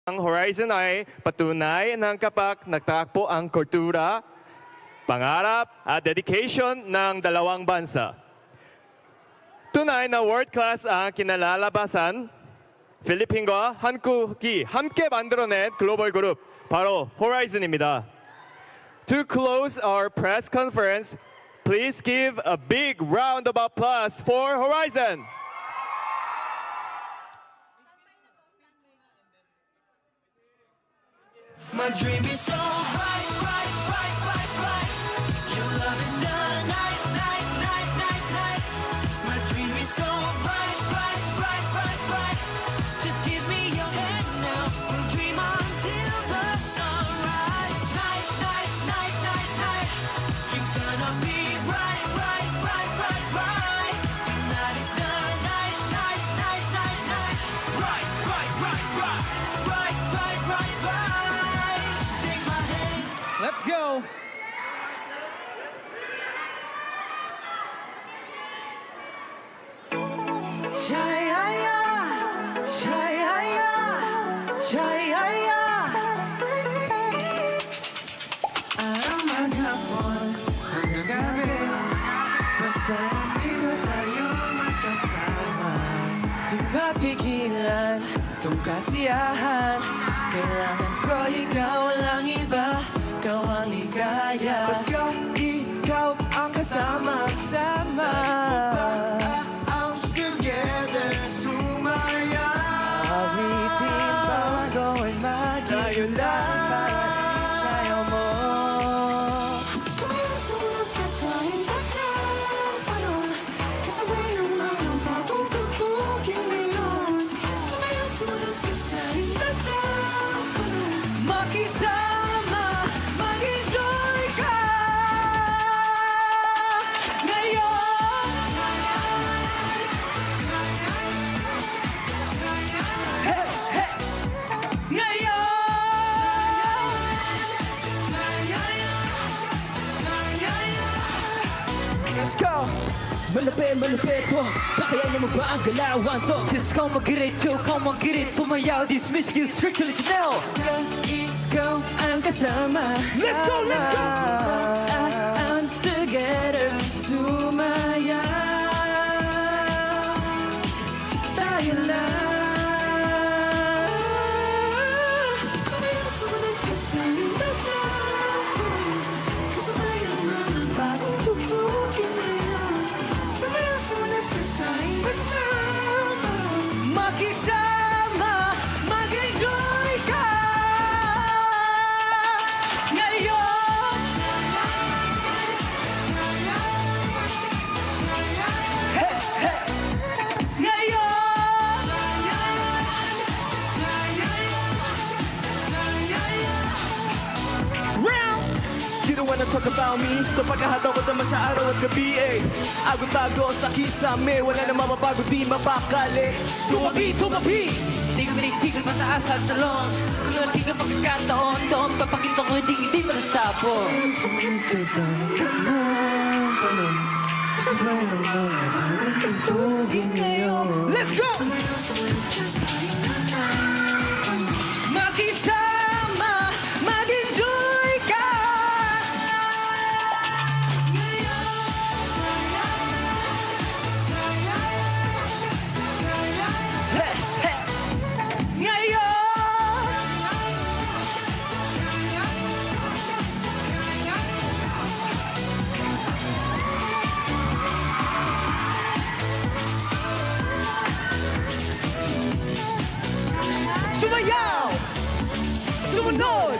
Ang Horizon ay patunay ng kapag nagtakbo ang kultura, pangarap at dedication ng dalawang bansa. Tunay na world class ang kinalalabasan, 필리핀과 한국이 함께 만들어낸 글로벌 그룹 바로 Horizon입니다. To close our press conference, please give a big round of applause for Horizon. My dream is so bright, bright, bright, bright, bright. Your love is the night, night, night, night, night. My dream is so bright, bright, bright, bright, bright. Just give me your hand now. We'll dream until the sunrise. Night, night, night, night, night. Dream's gonna be bright, bright, bright, bright, bright. Tonight is the night, night, night, night, night. Bright, bright, bright, bright, bright, bright, bright, bright. Take my hand. Let's go. Shaya, shaya, shaya. Araw maghapon hanggang gabi, basta nandito tayo magkasama. Di mapigilan tong kasiyahan. Kailangan ko ikaw lang iba, ikaw ang ligaya. Pagka ikaw ang kasama, sama. Together, sumaya. Awitin bago ay tayo lang para isayaw mo. Sumunod ka sa impact ng panahon, kasabay naman ang bagong tugtugin ngayon. Sumunod ka sa impact ng panahon. Makisama, mag-enjoy ka ngayon. Hey, hey. Ngayon. Let's go. Malapit to. Kakayanin mo ba ang galawan to? Just come and get it, to come and get it. Sumayaw, this music is strictly Chanel. Ikaw ang kasama. Let's go, let's go. Arms together, sumaya. Tayo lang. Sumunod ka sa impact ng panahon, kasabay naman ang bagong tugtugin ngayon. Sumunod ka sa impact ng panahon. Makisama, mag-enjoy ka ngayon. Hey, hey. Ngayon. Round. You don't wanna talk about me kapag kahataw ko naman sa araw at gabi eh. Agong-tago sa kisame, wala na mababago, di mapakali. Tumabi. Hindi ka minitigil mataas at talon. Kung natin ka magkakataon, doon papakita ko hindi matatapon. Sumunod ka sa impact ng panahon, kasabay naman ang bagong tugtugin ngayon. Let's go! Sumunod ka sa impact ng panahon. Makisama, mag-enjoy ka Hey, hey. ngayon. Sumayaw! Sumunod!